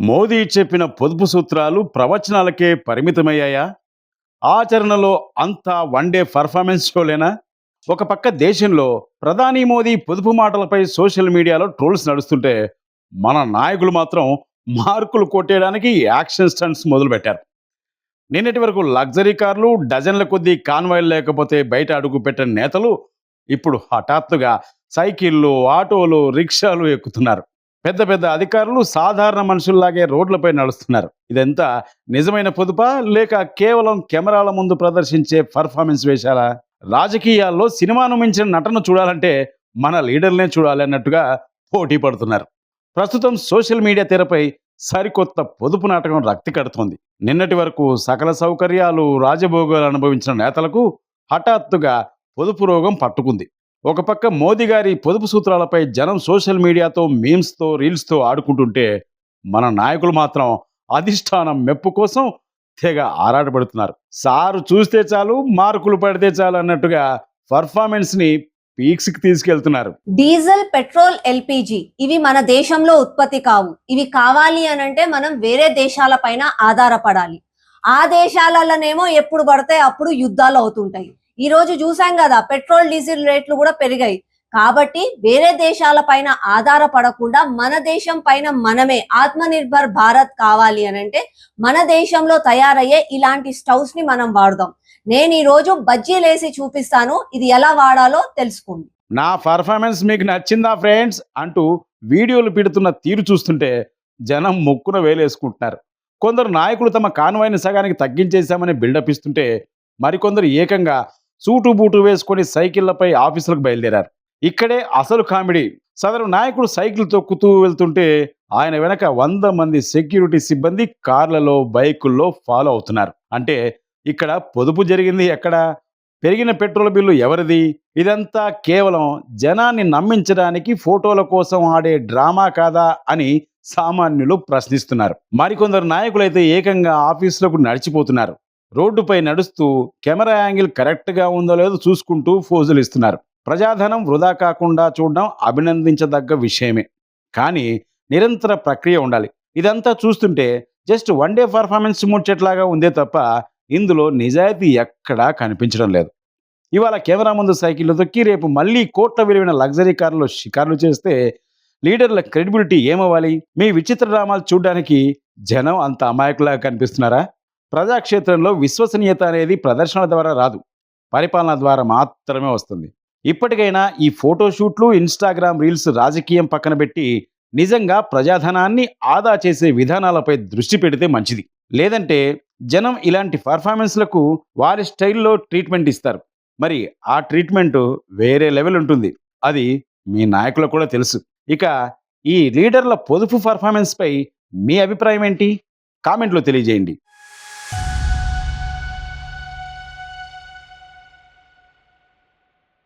మోదీ చెప్పిన పొదుపు సూత్రాలు ప్రవచనాలకే పరిమితమయ్యాయా? ఆచరణలో అంతా వన్ డే పర్ఫార్మెన్స్ షోలేనా? ఒక పక్క దేశంలో ప్రధాని మోదీ పొదుపు మాటలపై సోషల్ మీడియాలో ట్రోల్స్ నడుస్తుంటే, మన నాయకులు మాత్రం మార్కులు కొట్టేయడానికి యాక్షన్ స్టంట్స్ మొదలుపెట్టారు. నిన్నటి వరకు లగ్జరీ కార్లు, డజన్ల కొద్దీ కాన్వాయ్లు లేకపోతే బయట అడుగు పెట్టని నేతలు ఇప్పుడు హఠాత్తుగా సైకిళ్ళు, ఆటోలు, రిక్షాలు ఎక్కుతున్నారు. పెద్ద పెద్ద అధికారులు సాధారణ మనుషుల్లాగే రోడ్లపై నడుస్తున్నారు. ఇదంతా నిజమైన పొదుపా, లేక కేవలం కెమెరాల ముందు ప్రదర్శించే పర్ఫార్మెన్స్ వేషాలా? రాజకీయాల్లో సినిమాను మించిన నటన చూడాలంటే మన లీడర్లనే చూడాలి అన్నట్టుగా పోటీ పడుతున్నారు. ప్రస్తుతం సోషల్ మీడియా తెరపై సరికొత్త పొదుపు నాటకం రక్తి కడుతోంది. నిన్నటి వరకు సకల సౌకర్యాలు, రాజభోగాలు అనుభవించిన నేతలకు హఠాత్తుగా పొదుపు రోగం పట్టుకుంది. ఒక పక్క మోదీ గారి పొదుపు సూత్రాలపై జనం సోషల్ మీడియాతో, మీమ్స్తో, రీల్స్తో ఆడుకుంటుంటే, మన నాయకులు మాత్రం అధిష్టానం మెప్పు కోసం తెగ ఆరాటపడుతున్నారు. సారు చూస్తే చాలు, మార్కులు పడితే చాలు అన్నట్టుగా పర్ఫార్మెన్స్ని పీక్స్కి తీసుకెళ్తున్నారు. డీజిల్, పెట్రోల్, ఎల్పిజి ఇవి మన దేశంలో ఉత్పత్తి కావు. ఇవి కావాలి అనంటే మనం వేరే దేశాల పైన ఆధారపడాలి. ఆ దేశాలలోనేమో ఎప్పుడు పడితే అప్పుడు యుద్ధాలు అవుతుంటాయి. ఈ రోజు చూసాం కదా, పెట్రోల్ డీజిల్ రేట్లు కూడా పెరిగాయి. కాబట్టి వేరే దేశాల పైన ఆధారపడకుండా మన దేశం పైన మనమే ఆత్మనిర్భర్ భారత్ కావాలి అనంటే మన దేశంలో తయారయ్యే ఇలాంటి స్టవ్స్ ని మనం వాడదాం. నేను ఈ రోజు బజ్జీలేసి చూపిస్తాను, ఇది ఎలా వాడాలో తెలుసుకోండి. నా పర్ఫార్మెన్స్ మీకు నచ్చిందా ఫ్రెండ్స్ అంటూ వీడియోలు పెడుతున్న తీరు చూస్తుంటే జనం ముక్కున వేలేసుకుంటున్నారు. కొందరు నాయకులు తమ కాన్వాయ్ని సగానికి తగ్గించేశామని బిల్డప్ ఇస్తుంటే, మరికొందరు ఏకంగా సూటు బూటు వేసుకొని సైకిళ్లపై ఆఫీసులకు బయలుదేరారు. ఇక్కడే అసలు కామెడీ. సదరు నాయకుడు సైకిల్ తొక్కుతూ వెళ్తుంటే ఆయన వెనక 100 మంది సెక్యూరిటీ సిబ్బంది కార్లలో, బైకుల్లో ఫాలో అవుతున్నారు. అంటే ఇక్కడ పొదుపు జరిగింది ఎక్కడ? పెరిగిన పెట్రోల్ బిల్లు ఎవరిది? ఇదంతా కేవలం జనాన్ని నమ్మించడానికి, ఫోటోల కోసం ఆడే డ్రామా కాదా అని సామాన్యులు ప్రశ్నిస్తున్నారు. మరికొందరు నాయకులైతే ఏకంగా ఆఫీసులకు నడిచిపోతున్నారు. రోడ్డుపై నడుస్తూ కెమెరా యాంగిల్ కరెక్ట్గా ఉందో లేదో చూసుకుంటూ ఫోజులు ఇస్తున్నారు. ప్రజాధనం వృధా కాకుండా చూడడం అభినందించదగ్గ విషయమే. కానీ నిరంతర ప్రక్రియ ఉండాలి. ఇదంతా చూస్తుంటే జస్ట్ వన్ డే పర్ఫార్మెన్స్ ముచ్చట్లాగా ఉందే తప్ప ఇందులో నిజాయితీ ఎక్కడా కనిపించడం లేదు. ఇవాళ కెమెరా ముందు సైకిళ్ళు తొక్కి రేపు మళ్ళీ కోట్ల విలువైన లగ్జరీ కార్లలో షికార్లు చేస్తే లీడర్ల క్రెడిబిలిటీ ఏమవ్వాలి? మీ విచిత్ర డ్రామాలు చూడడానికి జనం అంత అమాయకులాగా కనిపిస్తున్నారా? ప్రజాక్షేత్రంలో విశ్వసనీయత అనేది ప్రదర్శన ద్వారా రాదు, పరిపాలన ద్వారా మాత్రమే వస్తుంది. ఇప్పటికైనా ఈ ఫోటోషూట్లు, ఇన్స్టాగ్రామ్ రీల్స్ రాజకీయం పక్కన పెట్టి నిజంగా ప్రజాధనాన్ని ఆదా చేసే విధానాలపై దృష్టి పెడితే మంచిది. లేదంటే జనం ఇలాంటి పర్ఫార్మెన్స్లకు వారి స్టైల్లో ట్రీట్మెంట్ ఇస్తారు. మరి ఆ ట్రీట్మెంట్ వేరే లెవెల్ ఉంటుంది. అది మీ నాయకులకు కూడా తెలుసు. ఇక ఈ లీడర్ల పొదుపు పర్ఫార్మెన్స్పై మీ అభిప్రాయం ఏంటి? కామెంట్లో తెలియజేయండి.